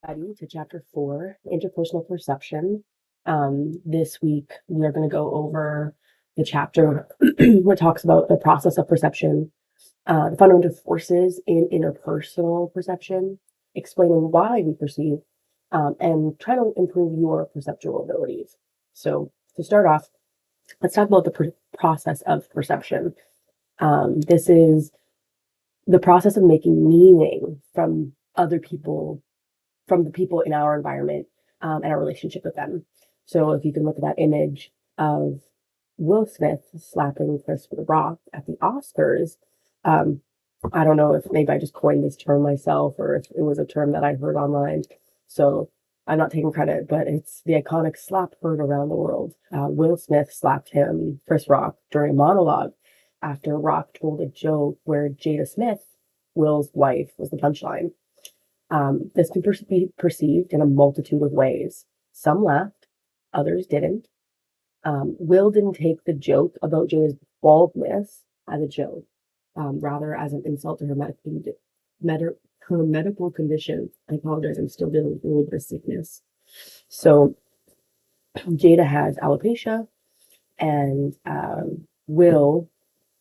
Everybody to chapter 4, interpersonal perception. This week we are going to go over the chapter what talks about the process of perception, the fundamental forces in interpersonal perception, explaining why we perceive, and try to improve your perceptual abilities. So to start off, let's talk about the process of perception. This is the process of making meaning from other people, from the people in our environment, and our relationship with them. So if you can look at that image of Will Smith slapping Chris Rock at the Oscars, um, I don't know if maybe I just coined this term myself or if it was a term that I heard online. So I'm not taking credit, but it's the iconic slap heard around the world. Will Smith slapped Chris Rock, during a monologue after Rock told a joke where Jada Smith, Will's wife, was the punchline. This can be perceived in a multitude of ways. Some laughed, others didn't. Will didn't take the joke about Jada's baldness as a joke, rather as an insult to her medical condition. I apologize, I'm still dealing with a little bit of sickness. So Jada has alopecia, and Will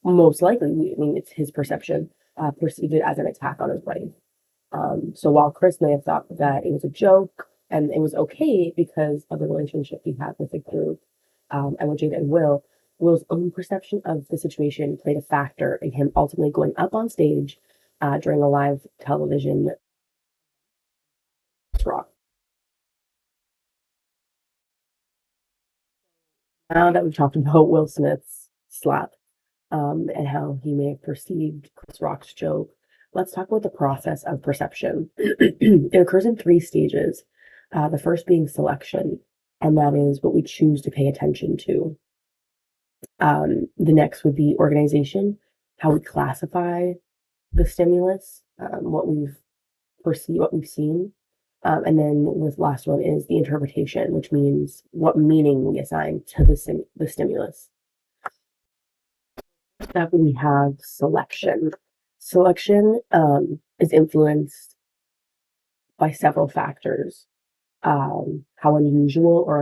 most likely, I mean, it's his perception, perceived it as an attack on his wife. So while Chris may have thought that it was a joke and it was okay because of the relationship he had with the group, and with Jada and Will's own perception of the situation played a factor in him ultimately going up on stage during a live television rock. Now that we've talked about Will Smith's slap, and how he may have perceived Chris Rock's joke, let's talk about the process of perception. It occurs in 3 stages. The first being selection, and that is what we choose to pay attention to. The next would be organization, how we classify the stimulus, what we've perceived, what we've seen. And then the last one is the interpretation, which means what meaning we assign to the stimulus. That we have selection. Selection is influenced by several factors. How unusual or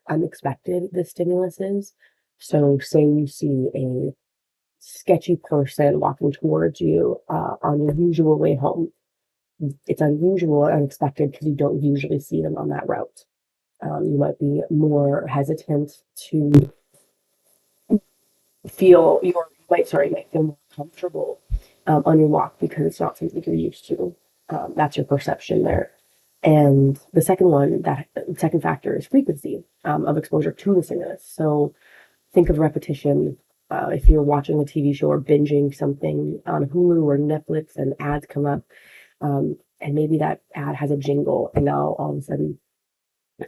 unexpected the stimulus is. So, say you see a sketchy person walking towards you on your usual way home. It's unusual or unexpected because you don't usually see them on that route. You might be more hesitant to might feel more comfortable on your walk because it's not something you're used to. That's your perception there. And the second factor is frequency of exposure to the stimulus. So think of repetition. If you're watching a TV show or binging something on Hulu or Netflix and ads come up, and maybe that ad has a jingle, and now all of a sudden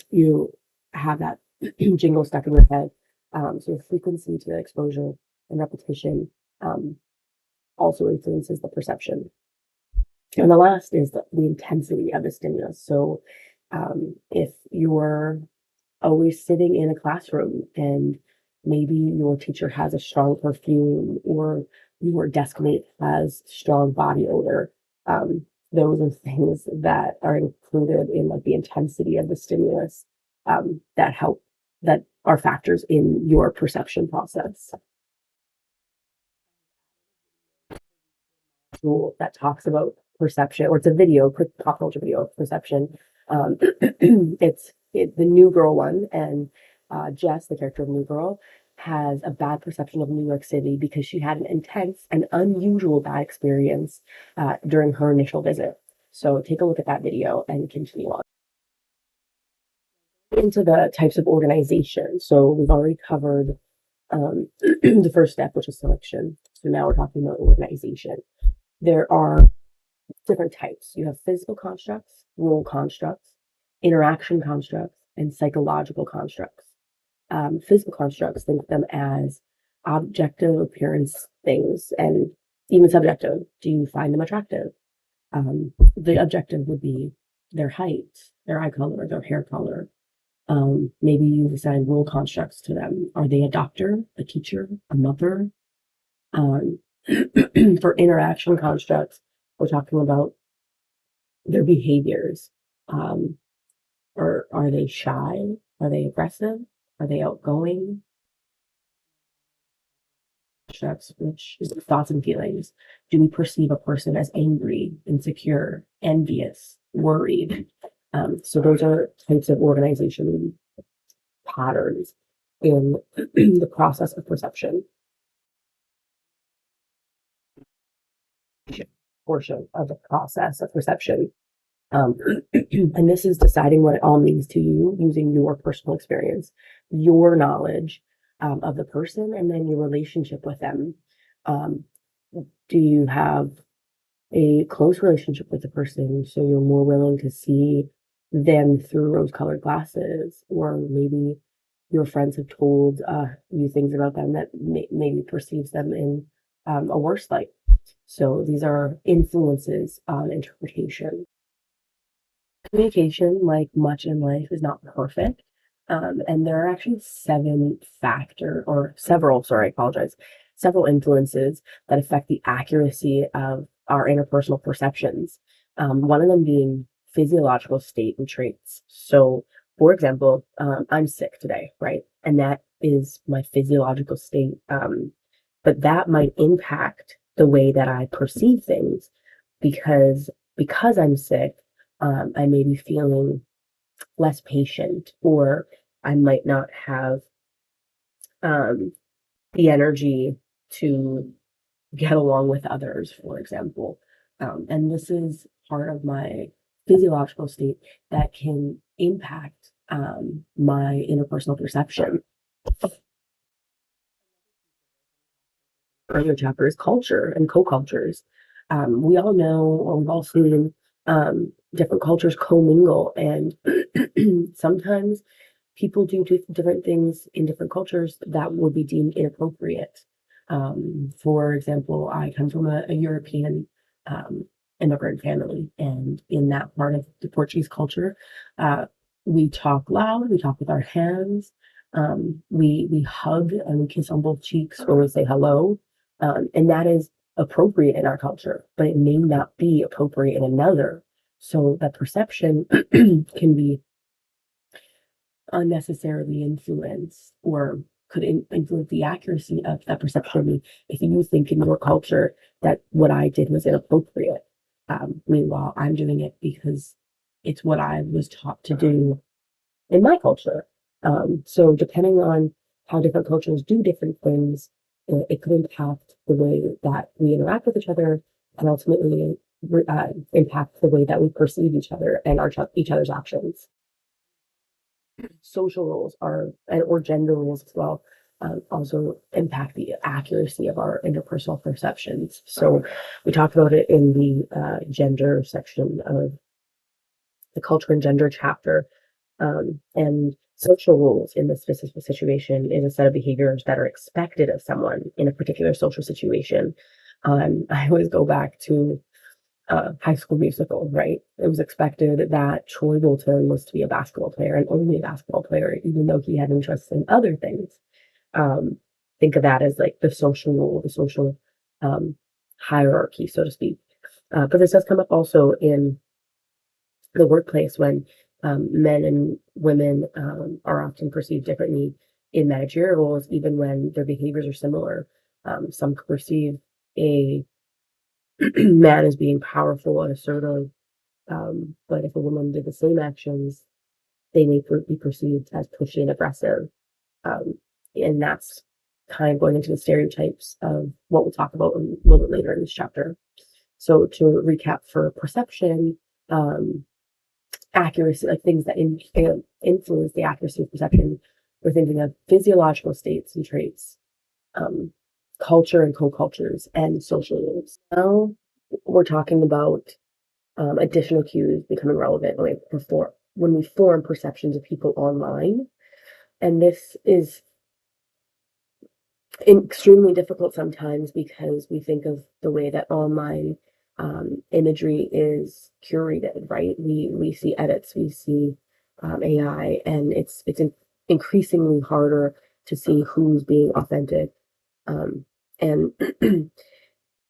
you have that jingle stuck in your head. So frequency to the exposure and repetition also influences the perception. And the last is the intensity of the stimulus. So if you're always sitting in a classroom and maybe your teacher has a strong perfume or your desk mate has strong body odor, those are things that are included in like the intensity of the stimulus, that are factors in your perception process. Tool that talks about perception, or it's a video, quick pop culture video of perception. The New Girl one, and Jess, the character of New Girl, has a bad perception of New York City because she had an intense and unusual bad experience during her initial visit. So take a look at that video and continue on into the types of organization. So we've already covered the first step, which is selection. So now we're talking about organization. There are different types. You have physical constructs, role constructs, interaction constructs, and psychological constructs. Physical constructs, think of them as objective appearance things, and even subjective. Do you find them attractive? The objective would be their height, their eye color, their hair color. Maybe you assign role constructs to them. Are they a doctor, a teacher, a mother? For interaction constructs, we're talking about their behaviors. Or are they shy? Are they aggressive? Are they outgoing? Which is thoughts and feelings. Do we perceive a person as angry, insecure, envious, worried? So those are types of organization patterns in the process of perception portion of the process of perception. Um, and this is deciding what it all means to you using your personal experience, your knowledge of the person, and then your relationship with them. Um, do you have a close relationship with the person so you're more willing to see them through rose colored glasses? Or maybe your friends have told you things about them that maybe perceives them in a worse light. So these are influences on interpretation. Communication, like much in life, is not perfect. And there are actually sorry, I apologize, several influences that affect the accuracy of our interpersonal perceptions. One of them being physiological state and traits. So, for example, I'm sick today, right? And that is my physiological state. But that might impact the way that I perceive things because I'm sick. I may be feeling less patient, or I might not have um, the energy to get along with others, for example. And this is part of my physiological state that can impact my interpersonal perception. Earlier chapters, culture and co-cultures. We all know, or we've all seen different cultures commingle, and sometimes people do different things in different cultures that would be deemed inappropriate. For example, I come from a European um, immigrant family, and in that part of the Portuguese culture, uh, we talk loud, we talk with our hands, we hug and we kiss on both cheeks when we say hello, and that is appropriate in our culture, but it may not be appropriate in another. So that perception can be unnecessarily influenced, or could influence the accuracy of that perception if you think in your culture that what I did was inappropriate. Meanwhile, I'm doing it because it's what I was taught to do in my culture. So depending on how different cultures do different things, it could impact the way that we interact with each other, and ultimately impact the way that we perceive each other and each other's actions. Social roles or gender roles as well, also impact the accuracy of our interpersonal perceptions. So we talked about it in the gender section of the culture and gender chapter. And social roles in this specific situation is a set of behaviors that are expected of someone in a particular social situation. I always go back to High School Musical, right? It was expected that Troy Bolton was to be a basketball player and only a basketball player, even though he had interests in other things. Um, think of that as like the social role, the social um, hierarchy, so to speak. But this does come up also in the workplace when men and women are often perceived differently in managerial roles, even when their behaviors are similar. Some perceive a man as being powerful and assertive, but if a woman did the same actions, they may be perceived as pushy and aggressive. Um, and that's kind of going into the stereotypes of what we'll talk about a little bit later in this chapter. So to recap for perception, accuracy, like things that influence the accuracy of perception, we're thinking of physiological states and traits, um, culture and co-cultures, and social rules. Now we're talking about additional cues becoming relevant when we form perceptions of people online. And this is extremely difficult sometimes because we think of the way that online imagery is curated, right? We see edits, we see AI, and it's increasingly harder to see who's being authentic. And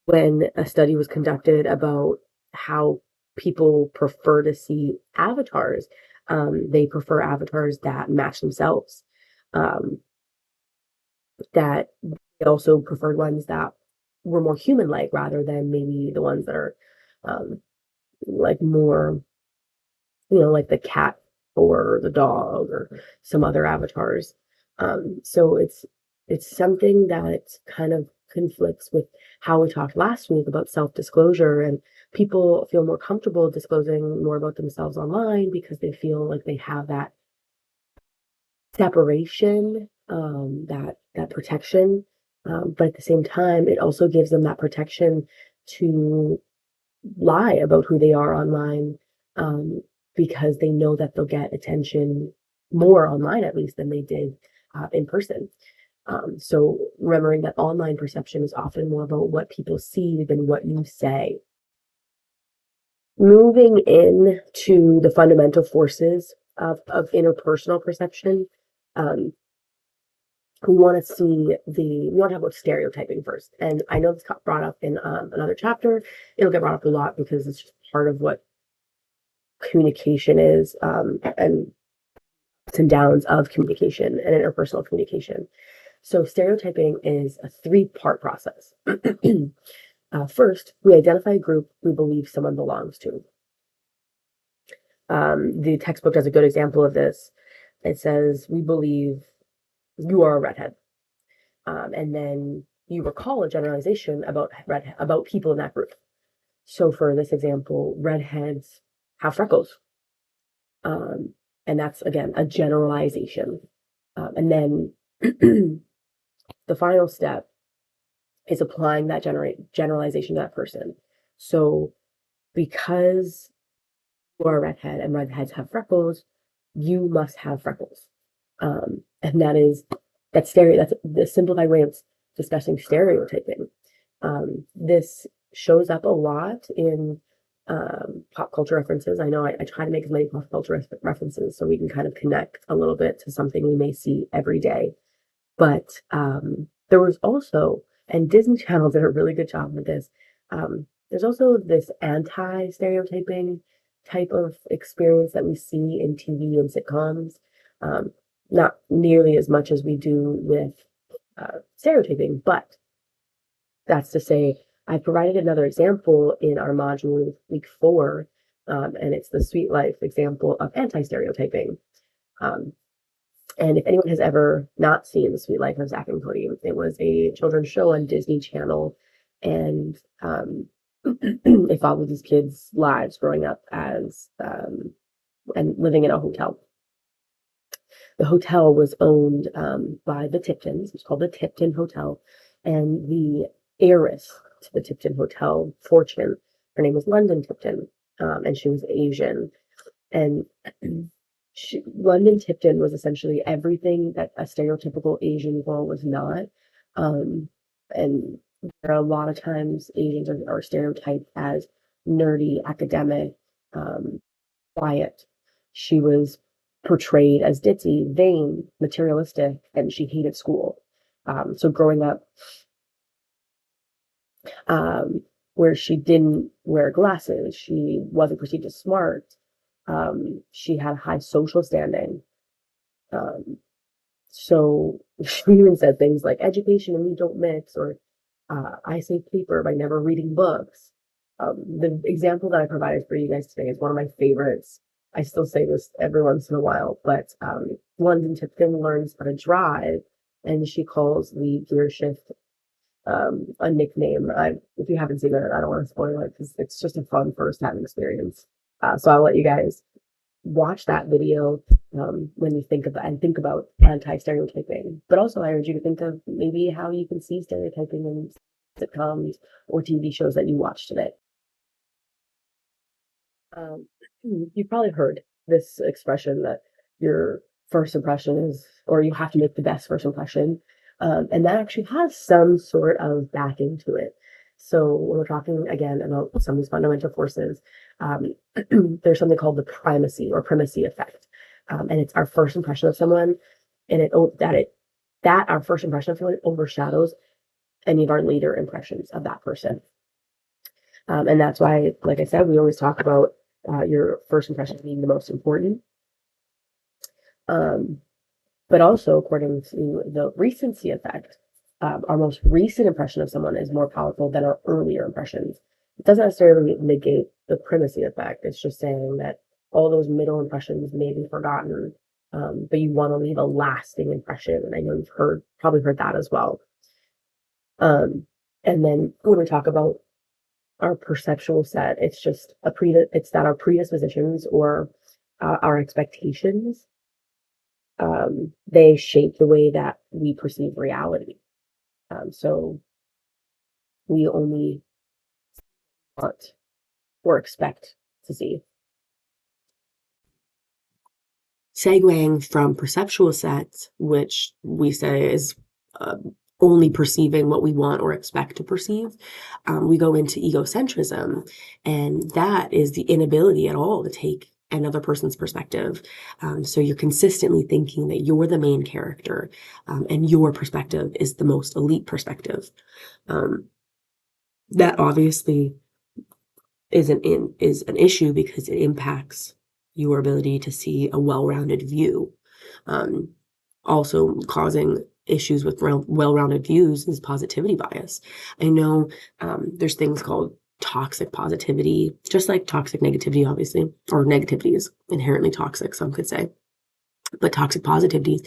when a study was conducted about how people prefer to see avatars. They prefer avatars that match themselves. Um, that they also preferred ones that were more human-like rather than maybe the ones that are um, like more, like the cat or the dog or some other avatars. So it's something that kind of conflicts with how we talked last week about self-disclosure, and people feel more comfortable disclosing more about themselves online because they feel like they have that separation, that protection. But at the same time, it also gives them that protection to lie about who they are online, um, because they know that they'll get attention more online, at least, than they did in person. So remembering that online perception is often more about what people see than what you say. Moving in to the fundamental forces of interpersonal perception, um, we want to talk about stereotyping first. And I know this got brought up in another chapter. It'll get brought up a lot because it's just part of what communication is, and ups and downs of communication and interpersonal communication. So stereotyping is a three-part process. First, we identify a group we believe someone belongs to. The textbook does a good example of this. It says, we believe you are a redhead. And then you recall a generalization about people in that group. So for this example, redheads have freckles. Um, and that's, again, a generalization. And then the final step is applying that generalization to that person. So because you are a redhead and redheads have freckles, you must have freckles. And that's the simplified way of discussing stereotyping. This shows up a lot in pop culture references. I know I try to make as many pop culture references so we can kind of connect a little bit to something we may see every day. But there was also, and Disney Channel did a really good job with this. There's also this anti-stereotyping type of experience that we see in TV and sitcoms. Um, Not nearly as much as we do with stereotyping, but that's to say, I provided another example in our module week 4, and it's the Sweet Life example of anti-stereotyping. Um, and if anyone has ever not seen The Sweet Life of Zack and Cody, it was a children's show on Disney Channel, and it followed these kids' lives growing up as and living in a hotel. The hotel was owned by the Tiptons. It was called the Tipton Hotel, and the heiress to the Tipton Hotel fortune, her name was London Tipton, and she was Asian. And London Tipton was essentially everything that a stereotypical Asian girl was not. And there are a lot of times Asians are stereotyped as nerdy, academic, quiet. She was portrayed as ditzy, vain, materialistic, and she hated school. So growing up, where she didn't wear glasses, she wasn't perceived as smart. She had high social standing. Um, so she even said things like education and me don't mix, or I save paper by never reading books. The example that I provided for you guys today is one of my favorites. I still say this every once in a while, but London Tipton learns how to drive, and she calls the gear shift a nickname. If you haven't seen it, I don't want to spoil it because it's just a fun first-hand experience. So I'll let you guys watch that video when you think about anti-stereotyping. But also, I urge you to think of maybe how you can see stereotyping in sitcoms or TV shows that you watch today. Um, you've probably heard this expression that your first impression is, or you have to make the best first impression. And that actually has some sort of backing to it. So when we're talking again about some of these fundamental forces, there's something called the primacy effect. And it's our first impression of someone, and that our first impression of someone overshadows any of our later impressions of that person. And that's why, like I said, we always talk about your first impression being the most important. But also, according to the recency effect, our most recent impression of someone is more powerful than our earlier impressions. It doesn't necessarily negate the primacy effect. It's just saying that all those middle impressions may be forgotten, but you want to leave a lasting impression. And I know you've probably heard that as well. And then when we talk about our perceptual set, it's just it's that our predispositions or our expectations, they shape the way that we perceive reality. So we only want or expect to see. Segueing from perceptual sets, which we say is only perceiving what we want or expect to perceive, we go into egocentrism, and that is the inability at all to take another person's perspective. So you're consistently thinking that you're the main character, and your perspective is the most elite perspective. That obviously is an issue because it impacts your ability to see a well-rounded view. Also causing issues with well-rounded views is positivity bias. I know there's things called toxic positivity, just like toxic negativity, obviously, or negativity is inherently toxic, some could say. But toxic positivity,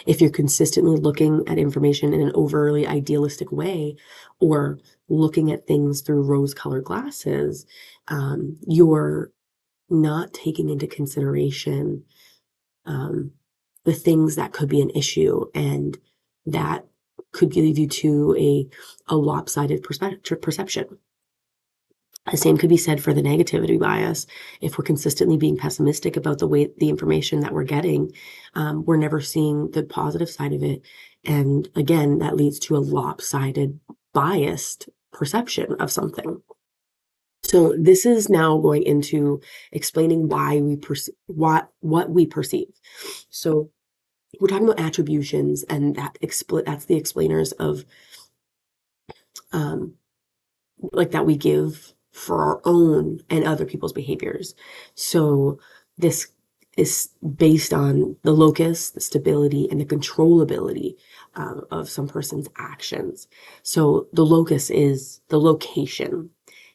if you're consistently looking at information in an overly idealistic way or looking at things through rose-colored glasses, you're not taking into consideration the things that could be an issue, and that could lead you to a lopsided perception. The same could be said for the negativity bias. If we're consistently being pessimistic about the information that we're getting, we're never seeing the positive side of it. And again, that leads to a lopsided, biased perception of something. So this is now going into explaining why we what we perceive. So we're talking about attributions, and that's the explainers of like that we give for our own and other people's behaviors. So this is based on the locus, the stability, and the controllability of some person's actions. So the locus is the location.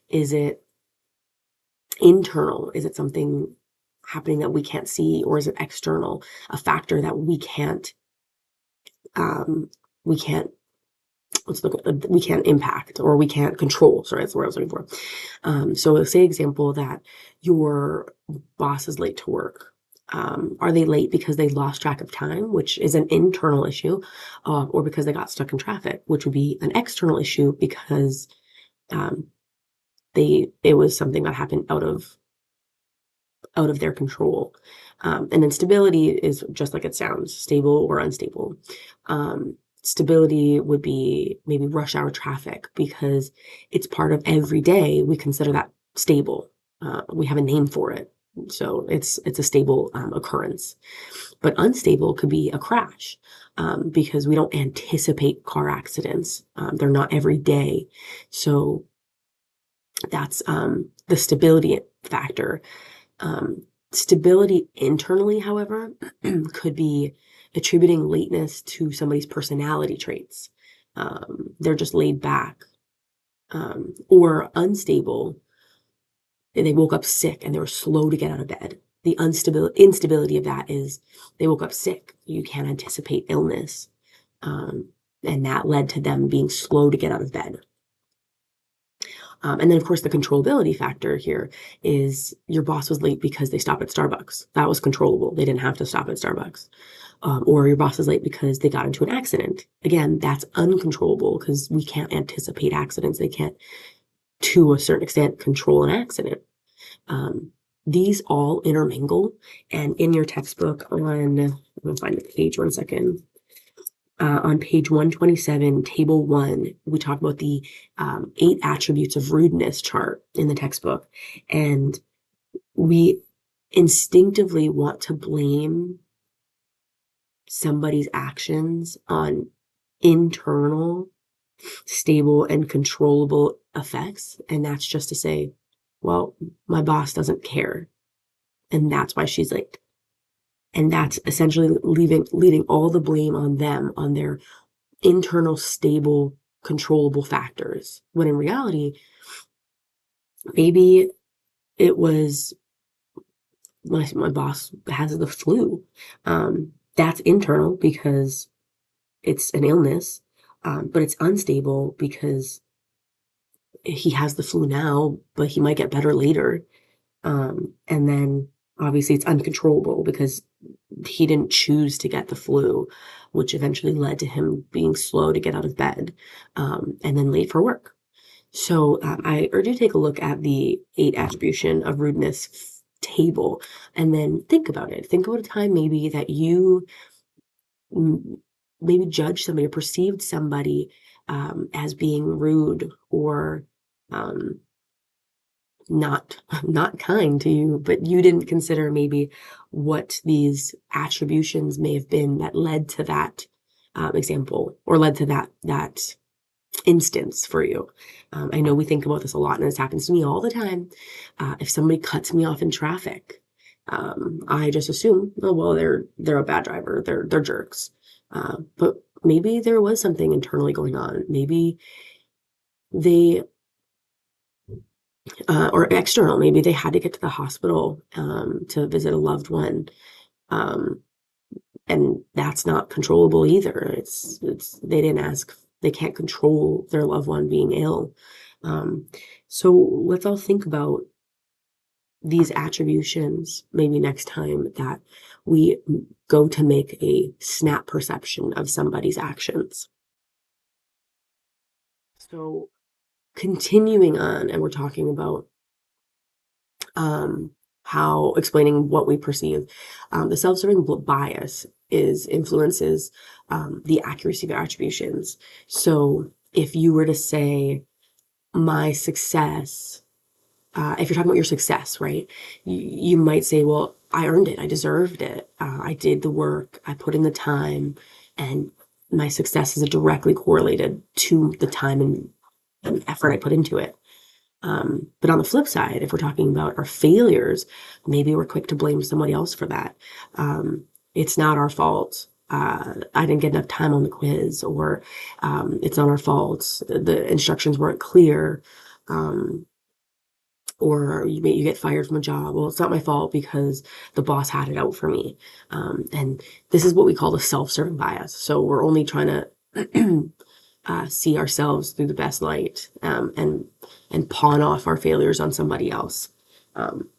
Is it internal? Is it something happening that we can't see, or is it external, a factor that we can't we can't impact, or we can't control? Sorry, that's the word I was looking for. So say example that your boss is late to work. Are they late because they lost track of time, which is an internal issue, or because they got stuck in traffic, which would be an external issue because it was something that happened out of their control. And then stability is just like it sounds, stable or unstable. Stability would be maybe rush hour traffic because it's part of every day. We consider that stable. We have a name for it. So it's a stable occurrence. But unstable could be a crash because we don't anticipate car accidents. They're not every day. So that's the stability factor. Stability internally, however, could be attributing lateness to somebody's personality traits. They're just laid back. Or unstable, they woke up sick and they were slow to get out of bed. The instability of that is they woke up sick. You can't anticipate illness. And that led to them being slow to get out of bed. And then, of course, the controllability factor here is your boss was late because they stopped at Starbucks. That was controllable. They didn't have to stop at Starbucks. Or your boss is late because they got into an accident. Again, that's uncontrollable because we can't anticipate accidents. They can't, to a certain extent, control an accident. These all intermingle. And in your textbook I'm going to find the page 1 second. On page 127, table 1, we talk about the 8 attributes of rudeness chart in the textbook. And we instinctively want to blame somebody's actions on internal, stable, and controllable effects. And that's just to say, well, my boss doesn't care. And that's why she's late. And that's essentially leading all the blame on them, on their internal, stable, controllable factors. When in reality, maybe it was my boss has the flu. That's internal because it's an illness, but it's unstable because he has the flu now, but he might get better later. And then obviously it's uncontrollable because he didn't choose to get the flu, which eventually led to him being slow to get out of bed, and then late for work. So I urge you to take a look at the 8 attribution of rudeness table and then think about it. Think about a time maybe that you maybe judged somebody or perceived somebody as being rude or not kind to you, but you didn't consider maybe what these attributions may have been that led to that example or led to that instance for you. I know we think about this a lot, and this happens to me all the time. If somebody cuts me off in traffic, I just assume, oh well, they're a bad driver, they're jerks. But maybe there was something internally going on. Maybe they or external. Maybe they had to get to the hospital to visit a loved one, and that's not controllable either. It's they didn't ask. They can't control their loved one being ill. So let's all think about these attributions maybe next time that we go to make a snap perception of somebody's actions. So continuing on, and we're talking about how explaining what we perceive. The self-serving bias influences the accuracy of our attributions. So if you were to say my success, if you're talking about your success, right, you might say, well, I earned it. I deserved it. I did the work. I put in the time, and my success is directly correlated to the time and effort I put into it. But on the flip side, if we're talking about our failures, maybe we're quick to blame somebody else for that. It's not our fault. I didn't get enough time on the quiz, or it's not our fault. The instructions weren't clear. Or you get fired from a job. Well, it's not my fault because the boss had it out for me. And this is what we call the self-serving bias. So we're only trying to see ourselves through the best light, and pawn off our failures on somebody else.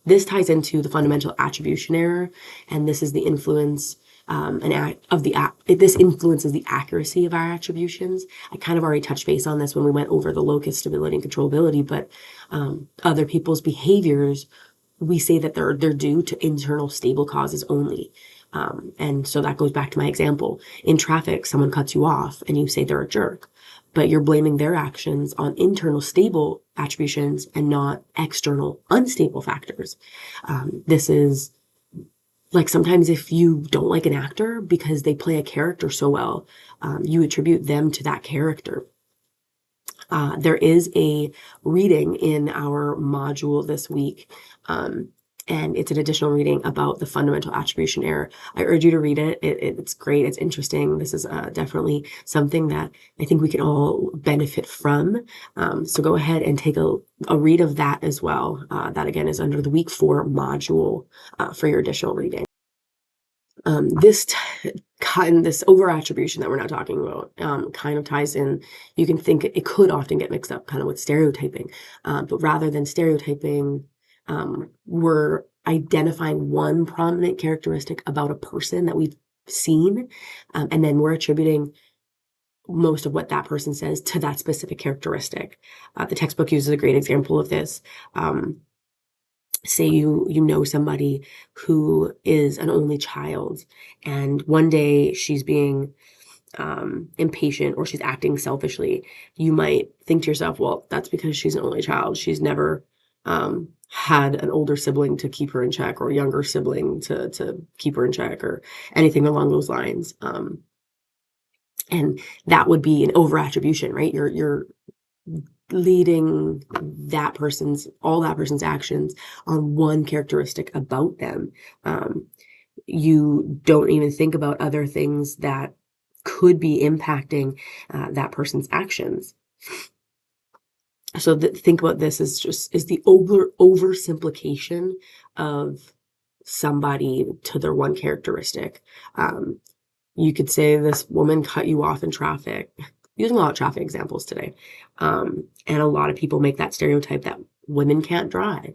This ties into the fundamental attribution error, and this is the influence this influences the accuracy of our attributions. I kind of already touched base on this when we went over the locus, stability, and controllability, but other people's behaviors, we say that they're due to internal stable causes only. And so that goes back to my example. In traffic, someone cuts you off and you say they're a jerk, but you're blaming their actions on internal stable attributions and not external unstable factors. This is like sometimes if you don't like an actor because they play a character so well, you attribute them to that character. There is a reading in our module this week, and it's an additional reading about the fundamental attribution error. I urge you to read it. It's great. It's interesting. This is definitely something that I think we can all benefit from. So go ahead and take a read of that as well. That again is under the week 4 module for your additional reading. This over attribution that we're not talking about kind of ties in. You can think it could often get mixed up kind of with stereotyping, but rather than stereotyping, we're identifying one prominent characteristic about a person that we've seen, and then we're attributing most of what that person says to that specific characteristic. The textbook uses a great example of this. Say you know somebody who is an only child, and one day she's being impatient or she's acting selfishly. You might think to yourself, well, that's because she's an only child. She's never had an older sibling to keep her in check, or a younger sibling to keep her in check, or anything along those lines. And that would be an over attribution, right? You're leading all that person's actions on one characteristic about them. You don't even think about other things that could be impacting that person's actions. So think about this as the oversimplification of somebody to their one characteristic. You could say this woman cut you off in traffic, using a lot of traffic examples today. And a lot of people make that stereotype that women can't drive.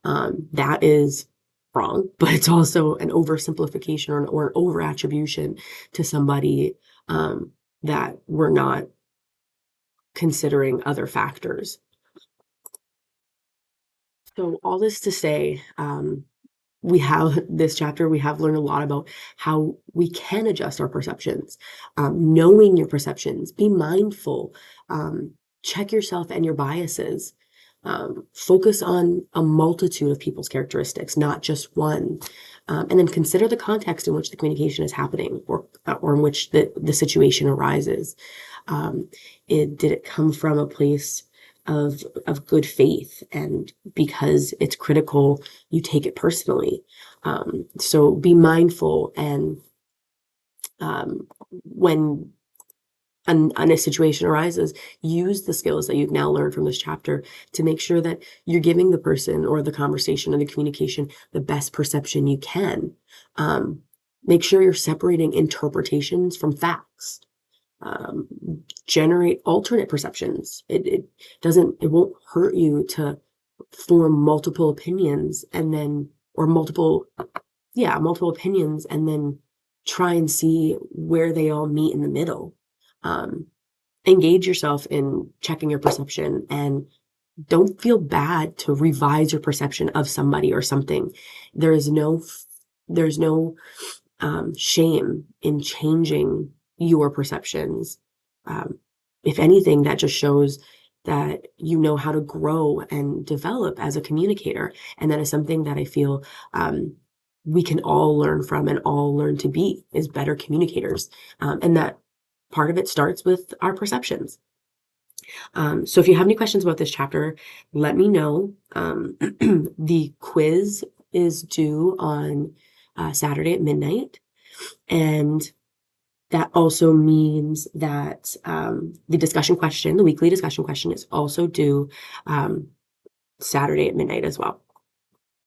That is wrong, but it's also an oversimplification or an over attribution to somebody that we're not considering other factors. So all this to say, we have learned a lot about how we can adjust our perceptions. Knowing your perceptions, be mindful, check yourself and your biases. Focus on a multitude of people's characteristics, not just one. And then consider the context in which the communication is happening or in which the situation arises. Did it come from a place of good faith, and because it's critical, you take it personally? So be mindful, and when a situation arises, use the skills that you've now learned from this chapter to make sure that you're giving the person or the conversation or the communication the best perception you can. Make sure you're separating interpretations from facts. Generate alternate perceptions. It won't hurt you to form multiple opinions or multiple opinions, and then try and see where they all meet in the middle. Engage yourself in checking your perception, and don't feel bad to revise your perception of somebody or something. There's no shame in changing your perceptions. If anything, that just shows that you know how to grow and develop as a communicator. And that is something that I feel we can all learn from and all learn to be, is better communicators. And that part of it starts with our perceptions. So if you have any questions about this chapter, let me know. The quiz is due on Saturday at midnight. And that also means that the weekly discussion question is also due Saturday at midnight as well.